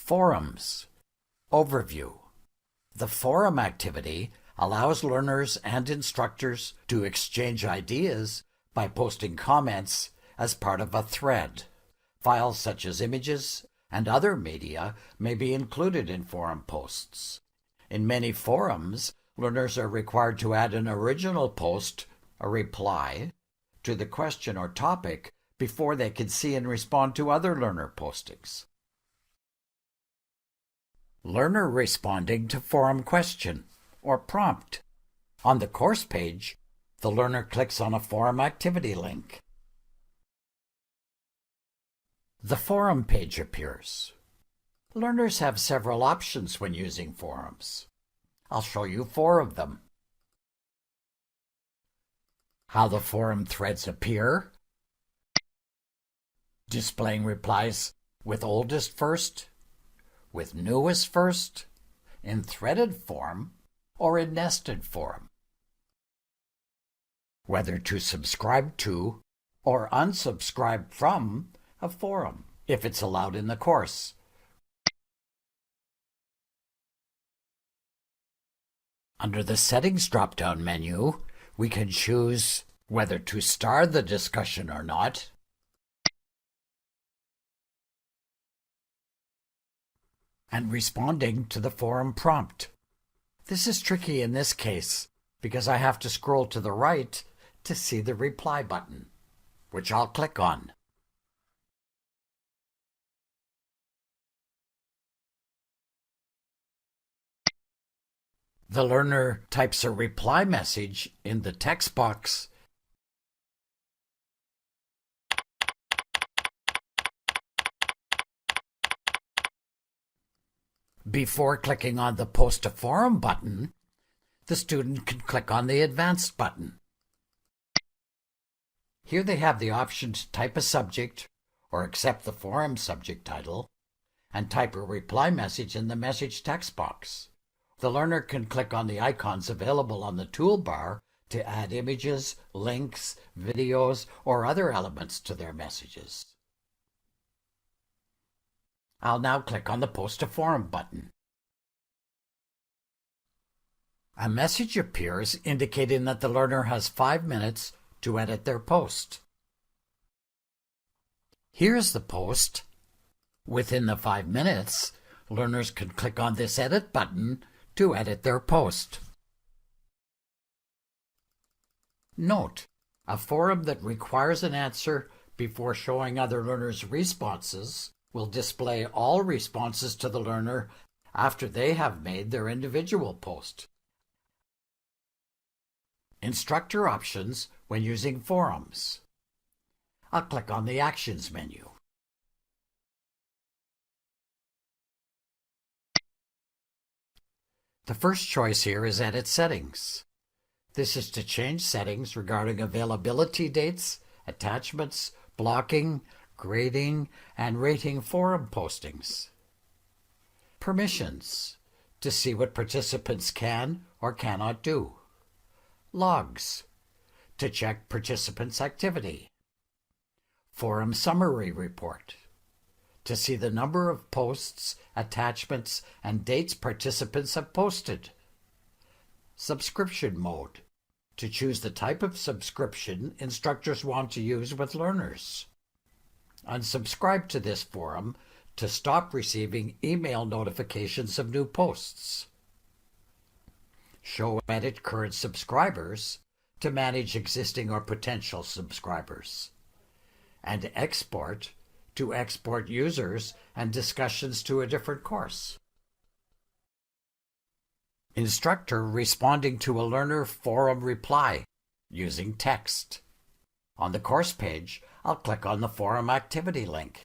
Forums. Overview. The forum activity allows learners and instructors to exchange ideas by posting comments as part of a thread. Files such as images and other media may be included in forum posts. In many forums, learners are required to add an original post, a reply, to the question or topic before they can see and respond to other learner postings. Learner responding to forum question or prompt. On the course page, the learner clicks on a forum activity link. The forum page appears. Learners have several options when using forums. I'll show you 4 of them. How the forum threads appear. Displaying replies with oldest first, with newest first, in threaded form, or in nested form. Whether to subscribe to or unsubscribe from a forum, if it's allowed in the course. Under the Settings drop-down menu, we can choose whether to star the discussion or not, and responding to the forum prompt. This is tricky in this case because I have to scroll to the right to see the reply button, which I'll click on. The learner types a reply message in the text box before clicking on the Post to Forum button. The student can click on the Advanced button. Here they have the option to type a subject or accept the forum subject title and type a reply message in the message text box. The learner can click on the icons available on the toolbar to add images, links, videos, or other elements to their messages. I'll now click on the Post to Forum button. A message appears indicating that the learner has 5 minutes to edit their post. Here's the post. Within the 5 minutes, learners can click on this Edit button to edit their post. Note: a forum that requires an answer before showing other learners' responses will display all responses to the learner after they have made their individual post. Instructor options when using forums. I'll click on the Actions menu. The first choice here is Edit Settings. This is to change settings regarding availability dates, attachments, blocking, grading, and rating forum postings. Permissions, to see what participants can or cannot do. Logs, to check participants' activity. Forum Summary Report, to see the number of posts, attachments, and dates participants have posted. Subscription Mode, to choose the type of subscription instructors want to use with learners. Unsubscribe to this forum to stop receiving email notifications of new posts. Show Edit Current Subscribers to manage existing or potential subscribers. And Export to export users and discussions to a different course. Instructor responding to a learner forum reply using text. On the course page, I'll click on the forum activity link.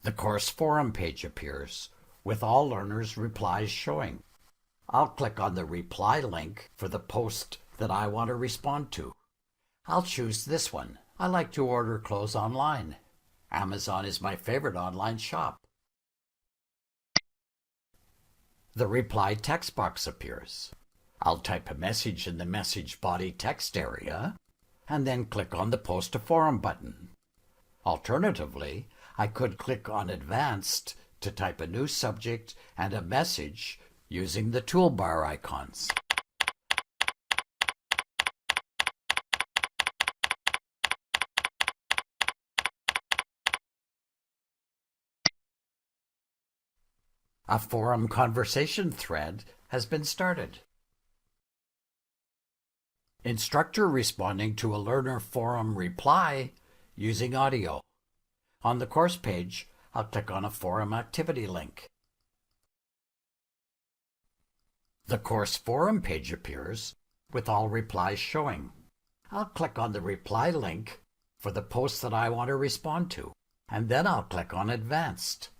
The course forum page appears, with all learners' replies showing. I'll click on the reply link for the post that I want to respond to. I'll choose this one. I like to order clothes online. Amazon is my favorite online shop. The reply text box appears. I'll type a message in the message body text area and then click on the Post to Forum button. Alternatively, I could click on Advanced to type a new subject and a message using the toolbar icons. A forum conversation thread has been started. Instructor responding to a learner forum reply using audio. On the course page, I'll click on a forum activity link. The course forum page appears with all replies showing. I'll click on the reply link for the post that I want to respond to, and then I'll click on Advanced.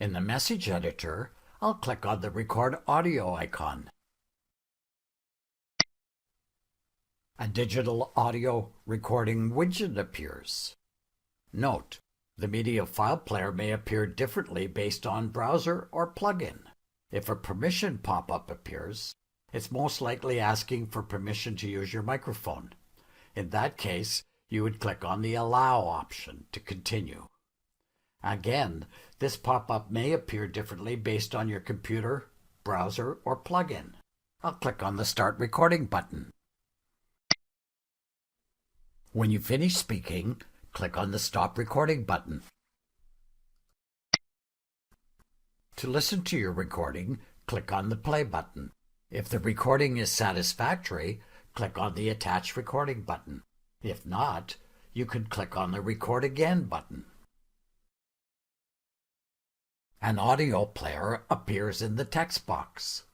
In the message editor, I'll click on the Record Audio icon. A digital audio recording widget appears. Note, the media file player may appear differently based on browser or plugin. If a permission pop-up appears, it's most likely asking for permission to use your microphone. In that case, you would click on the Allow option to continue. Again, this pop-up may appear differently based on your computer, browser, or plugin. I'll click on the Start Recording button. When you finish speaking, click on the Stop Recording button. To listen to your recording, click on the Play button. If the recording is satisfactory, click on the Attach Recording button. If not, you can click on the Record Again button. An audio player appears in the text box.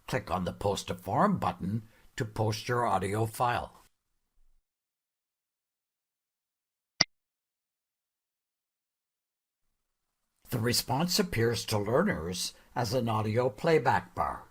Click on the Post to Forum button to post your audio file. The response appears to learners as an audio playback bar.